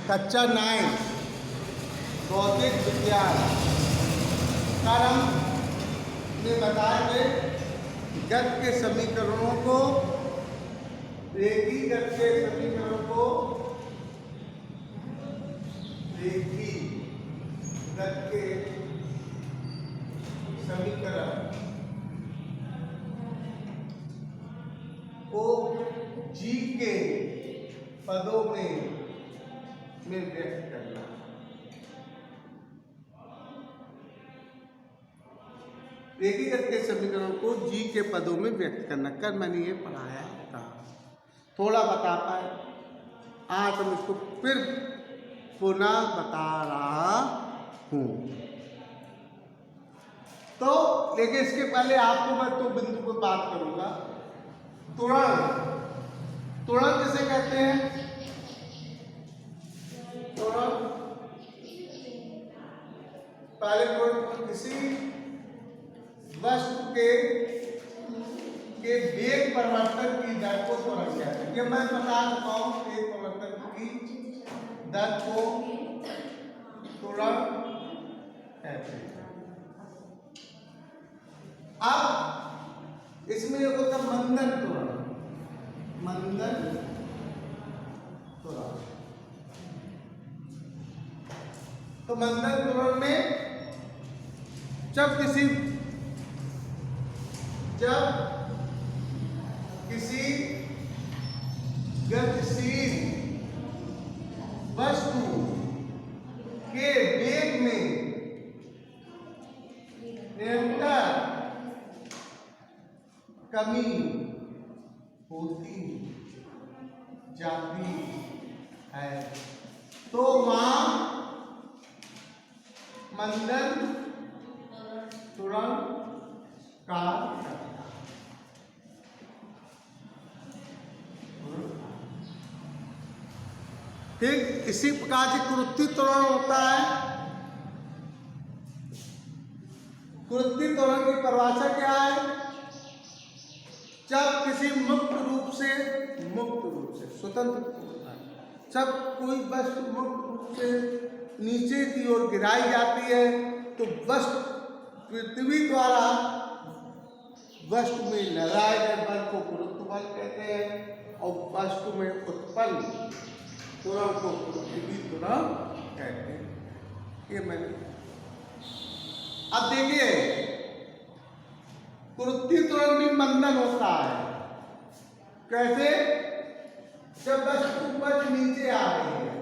कक्षा 9 भौतिक विज्ञान क्रम में बताए गए गति के समीकरणों को रेखीय गति के समीकरणों को रेखीय गति के समीकरण को जी के पदों में व्यक्त करना। रेखीय गति के समीकरण को जी के पदों में व्यक्त करना। कल मैंने ये पढ़ाया था, थोड़ा बता पाए, आज हम इसको फिर पुनः बता रहा हूं। तो लेकिन इसके पहले आपको मैं तो बिंदु पर बात करूंगा। त्वरण, त्वरण किसे कहते हैं? त्वरण पहले किसी वस्तु के वेग परिवर्तन की दर को त्वरण कहते हैं। ये मैं बता चुका हूं, वेग परिवर्तन की दर को त्वरण कहते हैं। अब इसमें एक होता है मंदन त्वरण, मंदन त्वरण। तो मंदन त्वरण में जब किसी गतिशील वस्तु के वेग में निरंतर कमी होती जाती है तो वहां मंदन त्वरण का ठीक इसी प्रकार से कुरुत्ति त्वरण होता है। कुरुत्ति त्वरण की परिभाषा क्या है? जब किसी मुक्त रूप से स्वतंत्र होता है, जब कोई वस्तु मुक्त रूप से नीचे की ओर गिराई जाती है तो वस्तु पृथ्वी द्वारा वस्तु में लगाए गए बल को गुरुत्व बल कहते हैं और वस्तु में उत्पन्न त्वरण को पृथ्वी त्वरण कहते हैं। ये मैंने अब देखिए, कुरुत्ति त्वरण भी मंदन होता है। कैसे? जब वस्तु ऊपर से नीचे आ रही है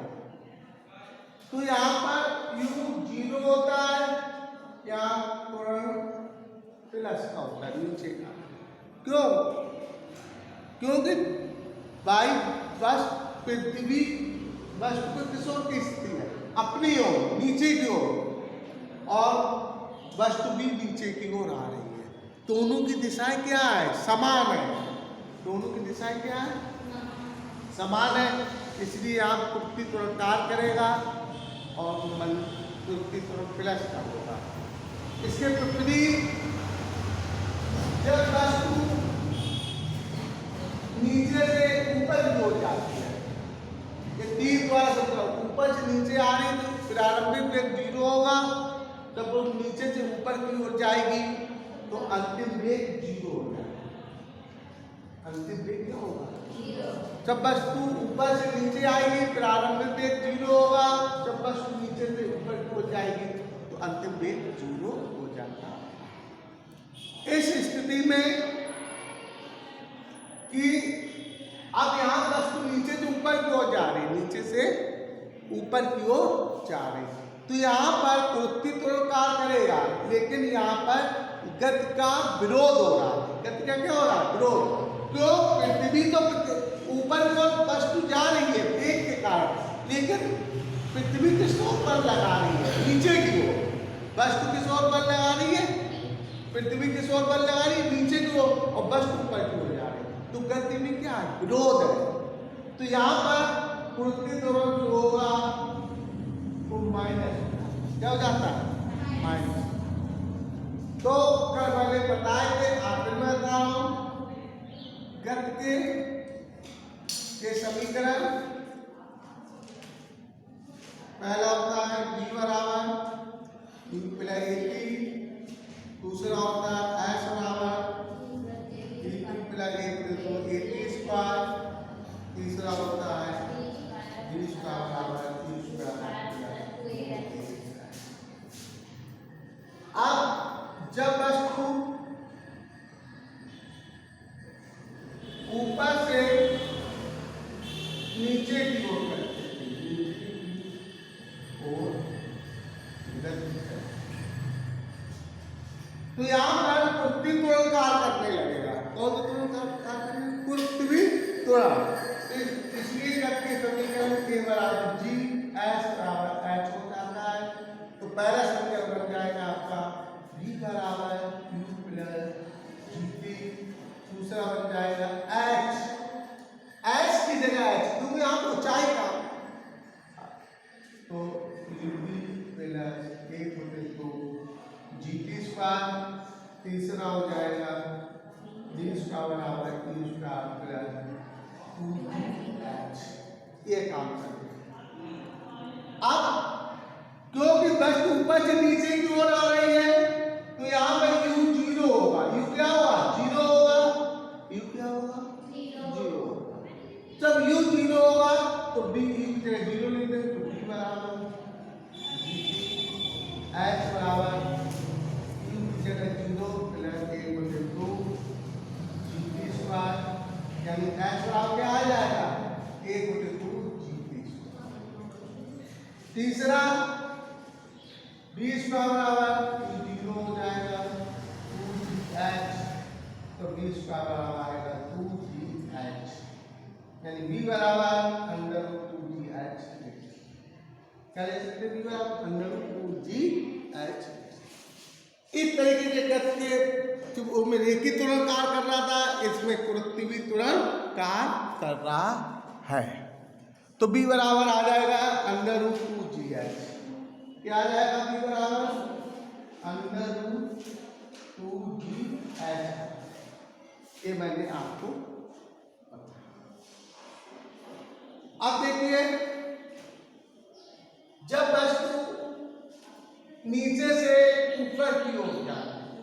तो यहां पर u 0 होता है, यहाँ त्वरण प्लस का होता है नीचे का। क्यों? क्योंकि पृथ्वी वस्तु को किस ओर की स्थिति है? अपनी ओर, नीचे की ओर, और वस्तु भी नीचे की ओर आ रही है। दोनों की दिशाएं क्या है? समान है। दोनों की दिशाएं क्या है? समान है। इसलिए आप कुरुत्ति त्वरण कार्य करेगा और कुरुत्ति त्वरण प्लस का होगा। इसके विपरीत जब वस्तु नीचे से ऊपर की ओर जाती है, ये तीर द्वारा ऊपर से नीचे आ रही तो प्रारंभिक वेग 0 होगा, जब वो नीचे से ऊपर की ओर जाएगी तो अंतिम वेग 0 हो जाएगा। अंतिम वेग क्या होगा? जब वस्तु ऊपर से नीचे आएगी प्रारंभिक वेग 0 होगा, जब वस्तु नीचे से ऊपर की ओर जाएगी तो अंतिम वेग 0 हो जाता है। इस स्थिति में कि अब यहां वस्तु नीचे से ऊपर की ओर जा रही, नीचे से ऊपर की ओर जा रही, तो यहां पर कुरुत्ति त्वरण कार्य करेगा, लेकिन यहां पर गति का विरोध हो रहा है। गति का क्या हो रहा है? विरोध। क्यों? पृथ्वी तो ऊपर की ओर वस्तु जा रही है वेग के कारण, लेकिन पृथ्वी किस ओर पर लगा रही है? नीचे की ओर। वस्तु किस ओर पर लगा रही है? पृथ्वी किस ओर पर लगा रही है? नीचे की ओर, और वस्तु ऊपर की ओर जा रही है। तो गति में क्या है? विरोध है। तो यहाँ पर कुरुत्ति त्वरण जो होगा वो माइनस, क्या हो जाता है? माइनस। तो कल मैंने बताया कि आखिर में बता रहा हूं, गति के समीकरण पहला होता है b बराबर u प्लस at, दूसरा होता है s बराबर b प्लस at स्क्वायर, तीसरा होता है b स्क्वायर बराबर u स्क्वायर। अब जब वस्तु ऊपर से नीचे की ओर करते और तो यहां पर पृथ्वी त्वरण कार्य करने लगेगा। कौन सा त्वरण कार्य करेगा? पृथ्वी त्वरण। इसलिए जबकि समीकरण के बराबर जी एस बराबर एच हो जाता है, तो पहला समीकरण बन जाएगा आपका v बराबर u प्लस जीटी, दूसरा बन जाएगा h, h की जगह h क्योंकि यहाँ पर ऊंचाई का, तो uv प्लस एक होते तो जीटी स्क्वायर, तीसरा हो जाएगा d स्क्वायर बराबर u स्क्वायर प्लस 2h। ये काम करेगा। अब क्योंकि वस्तु ऊपर से नीचे की ओर आ रही है, तो यहाँ पर u जीरो होगा। u क्या होगा? जीरो होगा। u क्या होगा? जीरो होगा। जब u जीरो होगा तो b u की जगह जीरो लिख देंगे, तो b बराबर h बराबर u की जगह जीरो प्लस एक बटे दो जीटी स्क्वायर, यानी h बराबर क्या आ जाएगा? एक बटे दो जीटी स्क्वायर। तीसरा b स्क्वायर बराबर जीरो हो जाएगा 2h, तो b स्क्वायर बराबर आएगा 2gh, यानी b बराबर अंडर रूट 2gh। क्या लिख सकते हैं? b बराबर अंडर रूट 2gh। इस तरीके से करके जब मैं रेखीय त्वरण कार्य कर रहा था, इसमें पृथ्वी त्वरण कार्य कर रहा है, तो b बराबर आ जाएगा अंडर रूट 2gh। क्या आ जाएगा? b बराबर अंडर रूट 2gh। ये मैंने आपको बताया। अब देखिए, जब वस्तु नीचे से ऊपर की ओर जाती है,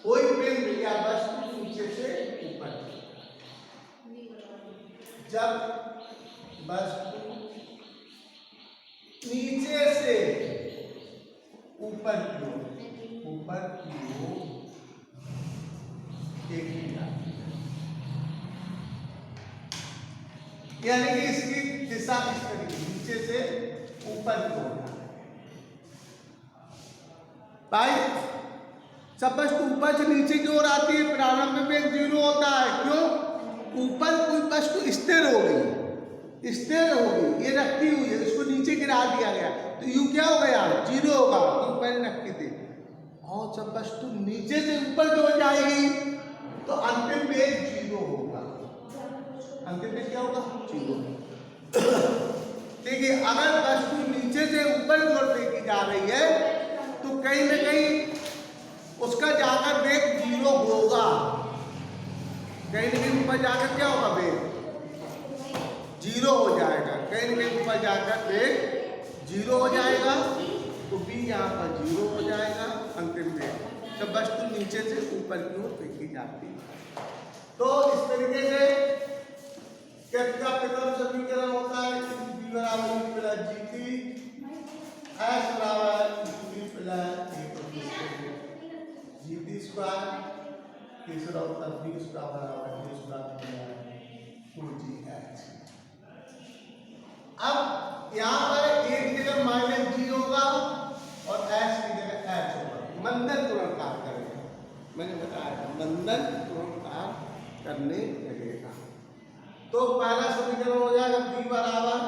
कोई पिंड या वस्तु नीचे से ऊपर की, जब वस्तु नीचे से ऊपर की ओर देखी जाती है, यानी कि इसकी दिशा किस तरीके, नीचे से ऊपर की ओर भाई। जब वस्तु ऊपर से नीचे की ओर आती है, प्रारंभ में जीरो होता है। क्यों? ऊपर कोई वस्तु स्थिर हो गई, स्थिर हो गई, ये रखी हुई है, इसको नीचे गिरा दिया गया, तो यू क्या हो गया? जीरो होगा, क्यों? पहले रखी थी। और जब वस्तु नीचे से ऊपर की ओर जाएगी तो अंतिम पेज जीरो होगा। अंतिम पेज क्या होगा? जीरो। देखिए, अगर वस्तु नीचे से ऊपर की ओर फेंकी जा रही है तो कहीं ना कहीं उसका जाकर वेग जीरो होगा, कहीं ना कहीं ऊपर जाकर क्या होगा? वेग जीरो हो जाएगा, कहीं ना कहीं ऊपर जाकर वेग जीरो हो जाएगा, तो b यहाँ पर जीरो हो जाएगा अंतिम वेग, जब वस्तु नीचे से ऊपर की ओर फेंकी जाती है। तो इस तरीके से क्या प्रथम समीकरण होता है कि b बराबर u प्लस जीटी, s बराबर u प्लस जीटी स्क्वायर, तीसरा होता है b स्क्वायर बराबर u स्क्वायर 2gh। अब यहाँ पर एक जगह माइनस जी होगा और h की जगह h होगा, मंदन त्वरण कार्य करेगा। मैंने बताया मंदन त्वरण कार्य करने लगेगा। तो पहला समीकरण हो जाएगा b बराबर,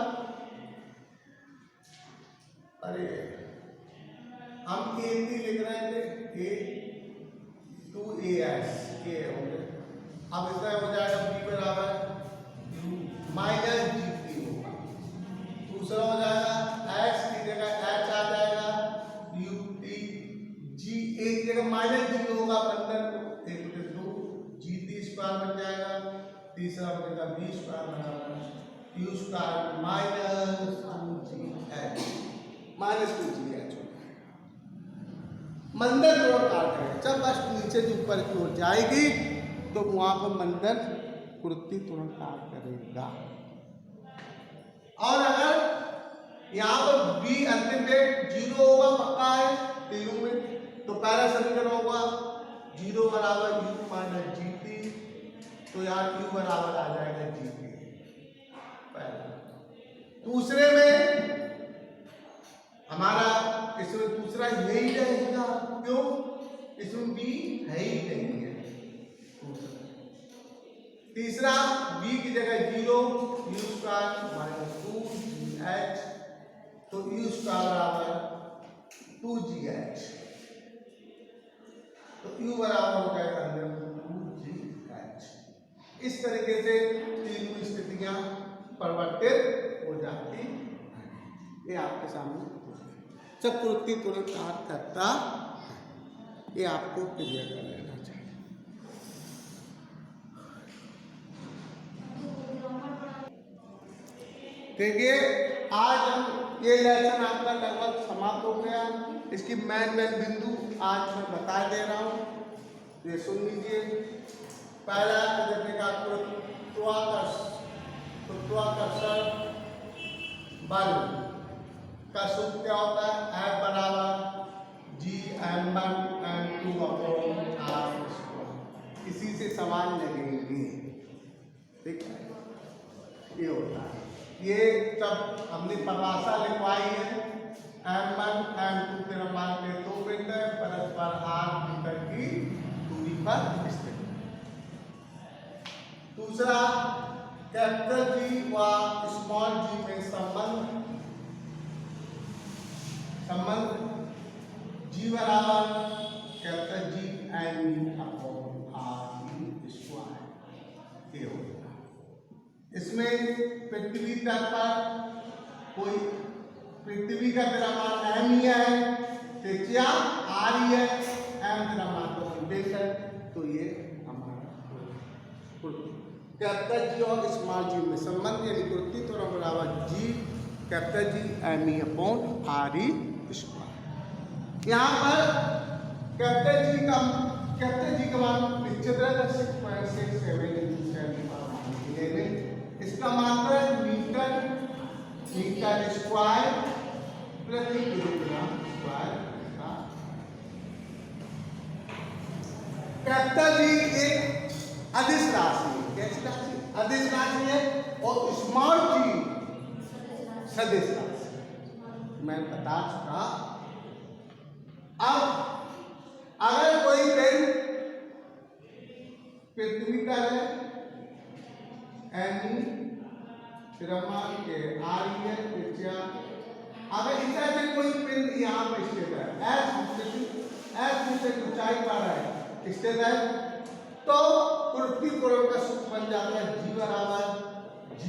अरे हम a लिख रहे थे, a 2as के हो गए। अब इसका हो जाएगा b बराबर माइनस जी होगा, दूसरा हो जाएगा x की जगह h आ जाएगा ut, g एक जगह माइनस जी होगा, बंधन एक बटे दो जीटी स्क्वायर बन जाएगा, तीसरा बनेगा b स्क्वायर बराबर u square minus 2gh। -2GH हो जाएगा। मंदन त्वरण कार करेगा, जब अष्ट नीचे से ऊपर की ओर जाएगी तो वहां पर मंदन कृत्ति त्वरण कार करेगा। और अगर यहाँ पर बी अंतिम डेट 0 होगा, पक्का है तीनों में, तो पहला समीकरण होगा 0 बराबर u माइनस GT, तो यहाँ u बराबर आ जाएगा GT पहला। दूसरे में हमारा इसमें दूसरा यही रहेगा, क्यों? इसमें बी है ही नहीं है। तीसरा बी की जगह 0, u स्क्वायर माइनस 2GH, तो u स्क्वायर बराबर 2GH, तो u बराबर हो जाएगा 2GH। इस तरीके से तीनों स्थितियां परिवर्तित हो जाती हैं। ये आपके सामने चक्रवृत्ति त्वरण कार्य करता है, ये आपको क्लियर कर लेना चाहिए। देखिए आज हम ये लेसन आपका लगभग समाप्त हो गया। इसकी मेन बिंदु आज मैं बता दे रहा हूँ, ये सुन लीजिए। पहला देखने का गुरुत्वाकर्षण बल का सूत्र क्या होता है? F बराबर Gm1 m2 अपॉन r²। इसी से सवाल लगेंगे, ठीक है? ये होता है, ये जब हमने परिभाषा लिखवाई है, m1 m2 तेरा मान के 2 पिंड है, परस्पर r मीटर की दूरी पर स्थित। दूसरा कैपिटल G व स्मॉल g में संबंध G बराबर capital G m upon r²। ये होगा। इसमें पृथ्वी तल पर कोई पृथ्वी का द्रव्यमान m ही है, त्रिज्या r ही है, m द्रव्यमान तो संपेश है, तो ये हमारा कैपिटल G और स्मॉल g में संबंध, यानी कृत्ति त्वरण बराबर G capital G m upon r²। यहाँ पर कैपिटल G का मान निश्चित रहेगा 6.67 × 10⁻⁴। इसका मात्रा मीटर स्क्वायर प्रति किलोग्राम स्क्वायर। कैपिटल G एक अदिश राशि है, कैसी राशि? अदिश राशि है, और स्मॉल g सदिश राशि, मैं बता चुका। अब अगर कोई पिंड पृथ्वी का है, m द्रव्यमान के r है, त्रिज्या। अगर इस तरह से कोई पिंड यहाँ पर स्थित है, s मीटर की ऊंचाई पर है स्थित है, तो कृत्ति त्वरण का सूत्र बन जाता है G बराबर G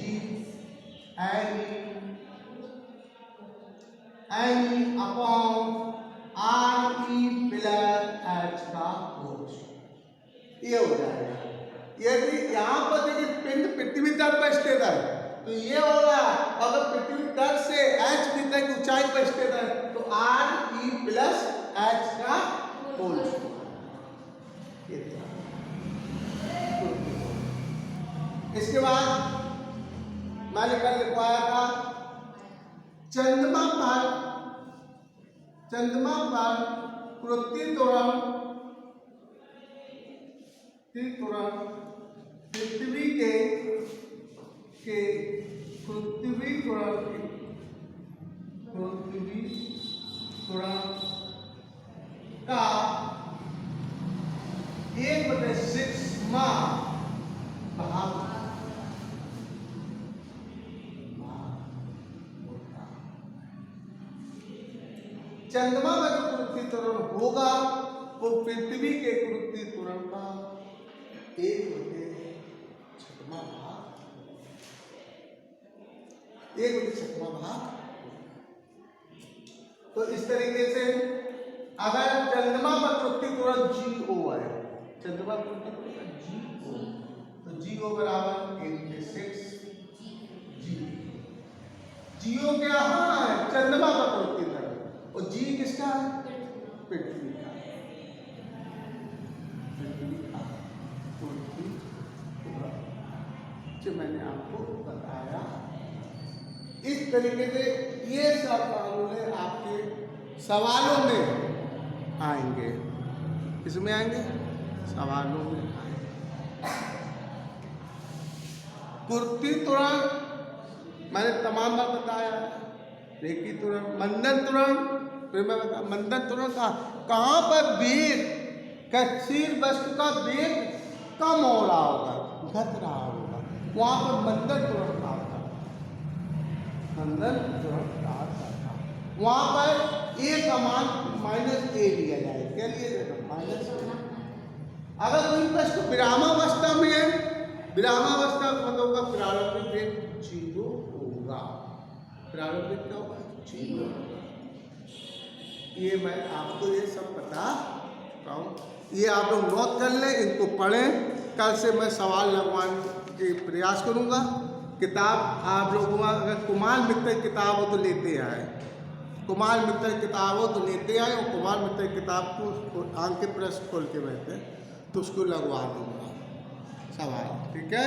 m upon r plus h का होल। ये हो जाएगा। यदि यहाँ पर देखिए पिंड पृथ्वी तल पर स्थित है, तो ये हो रहा है, अगर पृथ्वी तल से h मीटर की ऊंचाई पर स्थित है, तो r प्लस h का होल। इसके बाद मैंने कल लिखवाया था चंद्रमा पर कृत्ति त्वरण पृथ्वी के पृथ्वी त्वरण का 1/6 भाग चंद्रमा में जो कृत्ति त्वरण होगा वो पृथ्वी के कृत्ति त्वरण का 1/6 भाग। तो इस तरीके से अगर चंद्रमा पर कृत्ति त्वरण GO है, चंद्रमा पर कृत्ति त्वरण GO, तो GO बराबर 1/6 G। GO क्या है? चंद्रमा पर कृत्ति त्वरण। और जी किसका है? पृथ्वी का। पृथ्वी का, पृथ्वी, जो मैंने आपको बताया। इस तरीके से ये सब फार्मूले आपके सवालों में आएंगे। किसमें आएंगे? सवालों में आएंगे। कुर्ती त्वरण मैंने तमाम बार बताया, रेखी त्वरण, मंदन त्वरण, फिर मैं बता मंदन त्वरण कहाँ पर वेग गतिशील वस्तु का वेग कम हो रहा होगा, घट रहा होगा, वहां पर मंदन त्वरण का होता है। मंदन त्वरण का होता है वहां पर ए का मान -a लिया जाए। क्या लिया जाएगा? -a। अगर कोई वस्तु विरामावस्था में है, विरामावस्था मतलब होगा प्रारंभिक वेग 0 होगा। प्रारंभिक क्या होगा? 0 होगा। ये मैं आपको ये सब बता चुका हूँ। ये आप लोग नोट कर लें, इनको पढ़ें। कल से मैं सवाल लगवाने के प्रयास करूँगा। किताब आप लोगों को अगर कुमार मित्र की किताब हो तो लेते आए, कुमार मित्र की किताब हो तो लेते आए, और कुमार मित्र की किताब को आंख के प्रश्न खोल के बैठे तो उसको लगवा दूँगा सवाल। ठीक है।